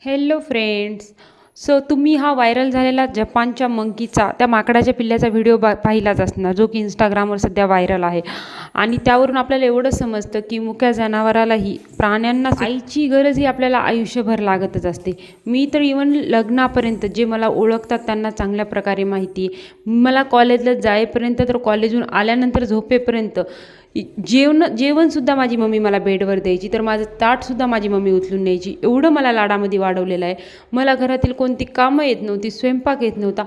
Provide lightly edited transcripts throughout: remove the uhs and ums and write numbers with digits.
Hello friends. So तुम्ही हा viral झालेला जपानच्या मंकीचा त्या माकडाच्या पिल्ल्याचा व्हिडिओ पाहिलाच असणार, जो की इंस्टाग्रामवर सध्या व्हायरल आहे. आणि त्यावरून आपल्याला एवढं समजतं की मुक्या जनावरालाही, प्राण्यांना आईची गरज ही आपल्याला आयुष्यभर लागतच असते. मी तर इवन लग्नापर्यंत जे मला ओळखतात त्यांना चांगल्या प्रकारे माहिती आहे. मला कॉलेजला जाईपर्यंत, तर कॉलेजहून आल्यानंतर झोपेपर्यंत जेवणसुद्धा माझी मम्मी मला बेडवर द्यायची, तर माझं ताटसुद्धा माझी मम्मी उचलून न्यायची. एवढं मला लाडामध्ये वाढवलेलं आहे. मला घरातील कोणती कामं येत नव्हती, स्वयंपाक येत नव्हता,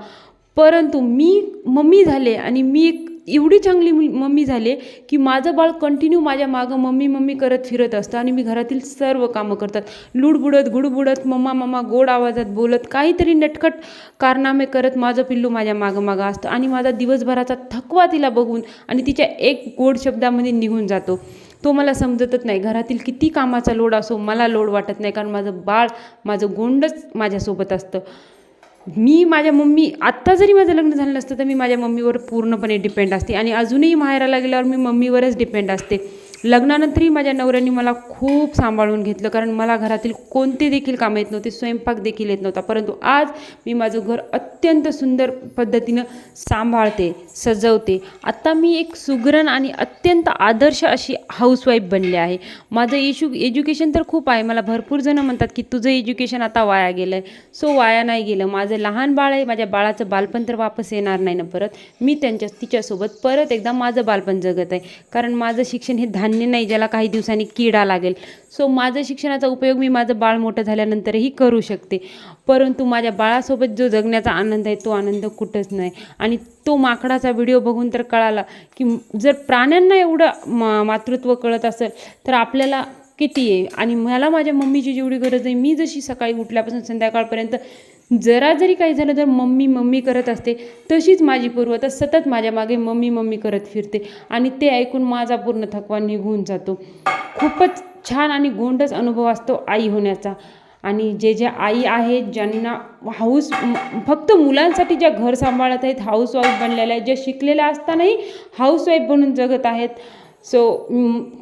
परंतु मी मम्मी झाले आणि मी एक एवढी चांगली मम्मी झाले की माझं बाळ कंटिन्यू माझ्या मागं मम्मी मम्मी करत फिरत असतं आणि मी घरातील सर्व कामं करतात. लुडबुडत गुडबुडत मम्मा मम्मा गोड आवाजात बोलत काहीतरी नटखट कारनामे करत माझं पिल्लू माझ्या मागं मागं असतं आणि माझा दिवसभराचा थकवा तिला बघून आणि तिच्या एक गोड शब्दामध्ये निघून जातो. तो मला समजतच नाही. घरातील किती कामाचा लोड असो, मला लोड वाटत नाही, कारण माझं बाळ, माझं गोंडच माझ्यासोबत असतं. मी माझ्या मम्मी, आत्ता जरी माझं लग्न झालं नसतं तर मी माझ्या मम्मीवर पूर्णपणे डिपेंड असते आणि अजूनही माहेराला गेल्यावर मी मम्मीवरच डिपेंड असते. लग्नानंतरही माझ्या नवऱ्याने मला खूप सांभाळून घेतलं, कारण मला घरातील कोणते देखील कामं येत नव्हते, स्वयंपाक देखील येत नव्हता. परंतु आज मी माझं घर अत्यंत सुंदर पद्धतीनं सांभाळते, सजवते. आत्ता मी एक सुगरण आणि अत्यंत आदर्श अशी हाऊसवाईफ बनले आहे. माझं एज्युकेशन तर खूप आहे. मला भरपूर जणं म्हणतात की तुझं एज्युकेशन आता वाया गेलं आहे. सो वाया नाही गेलं. माझं लहान बाळ आहे. माझ्या बाळाचं बालपण तर वापस येणार नाही ना परत. मी तिच्यासोबत परत एकदा माझं बालपण जगत आहे, कारण माझं शिक्षण हे धान्य नाही ज्याला काही दिवसांनी किडा लागेल. सो माझं शिक्षणाचा उपयोग मी माझं बाळ मोठं झाल्यानंतरही करू शकते. परंतु माझ्या बाळासोबत जो जगण्याचा आनंद आहे, तो आनंद कुठंच नाही. आणि तो माकडाचा व्हिडिओ बघून तर कळाला की जर प्राण्यांना एवढं मातृत्व कळत असेल तर आपल्याला किती आहे. आणि मला माझ्या मम्मीची जेवढी गरज आहे, मी जशी सकाळी उठल्यापासून संध्याकाळपर्यंत जरा जरी काही झालं तर मम्मी मम्मी करत असते, तशीच माझी पूर्व तर सतत माझ्या मागे मम्मी मम्मी करत फिरते आणि ते ऐकून माझा पूर्ण थकवा निघून जातो. खूपच छान आणि गोंडच अनुभव असतो आई होण्याचा. आणि जे आई आहेत, ज्यांना फक्त मुलांसाठी ज्या घर सांभाळत आहेत, हाऊसवाईफ बनलेल्या आहेत, ज्या शिकलेल्या असतानाही हाऊसवाईफ बनून जगत आहेत, सो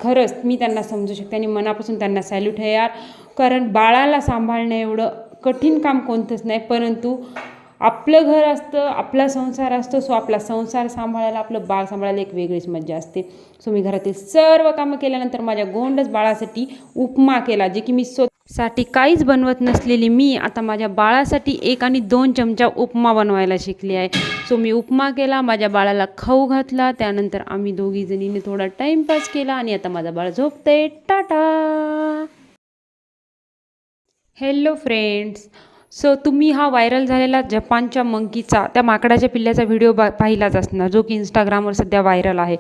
खरंच मी त्यांना समजू शकते आणि मनापासून त्यांना सॅल्यूट आहे यार. कारण बाळाला सांभाळणं एवढं कठीण काम कोणतंच नाही, परंतु आपलं घर असतं, आपला संसार असतो. सो आपला संसार सांभाळायला, आपलं बाळ सांभाळायला एक वेगळीच मज्जा असते. सो मी घरातील सर्व कामं केल्यानंतर माझ्या गोंडच बाळासाठी उपमा केला, जे की मी साठी काहीच बनवत नसलेली मी आता माझ्या बाळासाठी 1 आणि 2 चमचा उपमा बनवायला शिकली आहे. सो मी उपमा केला, माझ्या बाळाला खाऊ घातला, त्यानंतर आम्ही दोघी जणींनी थोडा टाईमपास केला आणि आता माझा बाळ झोपते. टाटा. Hello friends. सो तुम्ही हा व्हायरल झालेला जपानच्या मंकीचा त्या माकडाच्या पिल्ल्याचा व्हिडिओ पाहिलाच असणार, जो की इंस्टाग्रामवर सध्या व्हायरल आहे.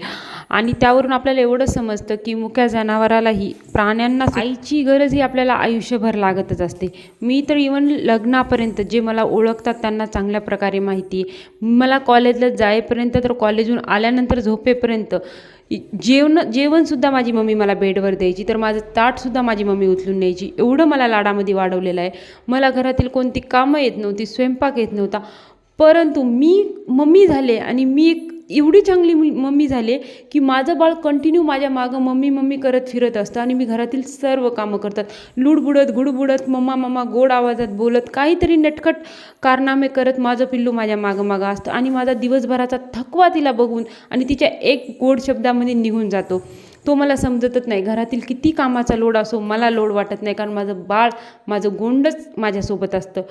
आणि त्यावरून आपल्याला एवढं समजतं की मुक्या जनावरालाही, प्राण्यांना आईची गरज ही आपल्याला आयुष्यभर लागतच असते. मी तर इवन लग्नापर्यंत जे मला ओळखतात त्यांना चांगल्या प्रकारे माहिती आहे. मला कॉलेजला जाईपर्यंत, तर कॉलेजहून आल्यानंतर झोपेपर्यंत जेवणसुद्धा माझी मम्मी मला बेडवर द्यायची, तर माझं ताटसुद्धा माझी मम्मी उचलून न्यायची. एवढं मला लाडामध्ये वाढवलेलं आहे. मला घरातील कोणती कामं येत नव्हती, स्वयंपाक येत नव्हता, परंतु मी मम्मी झाले आणि मी एक एवढी चांगली मम्मी झाले की माझं बाळ कंटिन्यू माझ्या मागं मम्मी मम्मी करत फिरत असतं आणि मी घरातील सर्व कामं करतात. लुडबुडत गुडबुडत मम्मा मम्मा गोड आवाजात बोलत काहीतरी नटखट कारनामे करत माझं पिल्लू माझ्या मागं मागं असतं आणि माझा दिवसभराचा थकवा तिला बघून आणि तिच्या एक गोड शब्दामध्ये निघून जातो. तो मला समजतच नाही. घरातील किती कामाचा लोड असो, मला लोड वाटत नाही, कारण माझं बाळ, माझं गोंडच माझ्यासोबत असतं.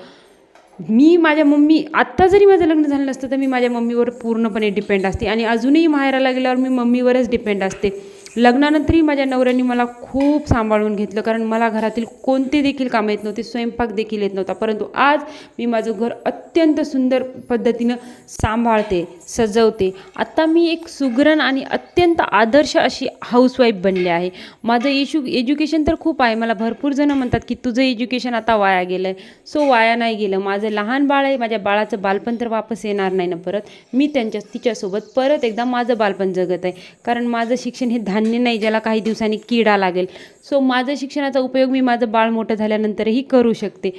मी माझ्या मम्मी, आत्ता जरी माझं लग्न झालं नसतं तर मी माझ्या मम्मीवर पूर्णपणे डिपेंड असते आणि अजूनही माहेराला गेल्यावर मी मम्मीवरच डिपेंड असते. लग्नानंतरही माझ्या नवऱ्याने मला खूप सांभाळून घेतलं, कारण मला घरातील कोणते देखील कामं येत नव्हते, स्वयंपाक देखील येत नव्हता. परंतु आज मी माझं घर अत्यंत सुंदर पद्धतीनं सांभाळते, सजवते. आत्ता मी एक सुगरण आणि अत्यंत आदर्श अशी हाऊसवाईफ बनले आहे. माझं एज्युकेशन तर खूप आहे. मला भरपूर जणं म्हणतात की तुझं एज्युकेशन आता वाया गेलं आहे. सो वाया नाही गेलं. माझं लहान बाळ आहे. माझ्या बाळाचं बालपण तर वापस येणार नाही ना परत. मी तिच्यासोबत परत एकदा माझं बालपण जगत आहे, कारण माझं शिक्षण हे धान्य नाही ज्याला काही दिवसांनी किडा लागेल. सो माझं शिक्षणाचा उपयोग मी माझं बाळ मोठं झाल्यानंतरही करू शकते.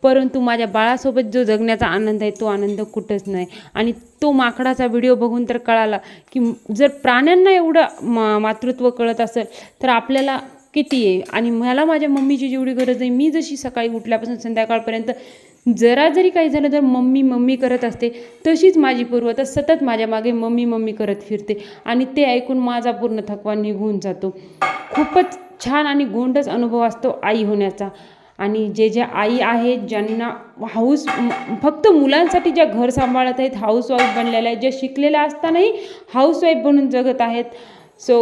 परंतु माझ्या बाळासोबत जो जगण्याचा आनंद आहे, तो आनंद कुठंच नाही. आणि तो माकडाचा व्हिडिओ बघून तर कळाला की जर प्राण्यांना एवढं मातृत्व कळत असेल तर आपल्याला किती आहे. आणि मला माझ्या मम्मीची जेवढी गरज आहे, मी जशी सकाळी उठल्यापासून संध्याकाळपर्यंत जरा जरी काही झालं तर मम्मी मम्मी करत असते, तशीच माझी पूर्व तर सतत माझ्या मागे मम्मी मम्मी करत फिरते. आणि ते ऐकून माझा पूर्ण थकवा निघून जातो. खूपच छान आणि गोंडच अनुभव असतो आई होण्याचा. आणि जे आई आहेत ज्यांना फक्त मुलांसाठी ज्या घर सांभाळत आहेत, हाऊसवाईफ बनलेल्या आहेत, ज्या शिकलेल्या असतानाही हाऊसवाईफ बनून जगत आहेत, सो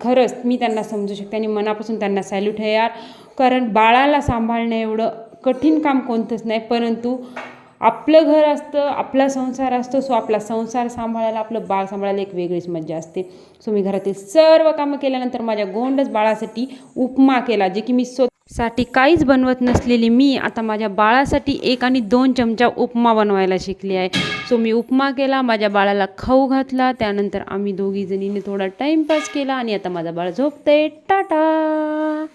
खरंच मी त्यांना समजू शकते आणि मनापासून त्यांना सॅल्यूट आहे यार. कारण बाळाला सांभाळणं एवढं कठीण काम कोणतंच नाही, परंतु आपलं घर असतं, आपला संसार असतो, सो आपला संसार सांभाळायला, आपलं बाळ सांभाळायला एक वेगळीच मजा असते. सो मी घरातील सर्व कामं केल्यानंतर माझ्या गोंडच बाळासाठी उपमा केला, जे की मी साठी काहीच बनवत नसलेली मी आता माझ्या बाळासाठी 1 आणि 2 चमचा उपमा बनवायला शिकली आहे. सो मी उपमा केला, माझ्या बाळाला खाऊ घातला, त्यानंतर आम्ही दोघी जणीने थोडा टाईमपास केला आणि आता माझा बाळ झोपतंय. टाटा.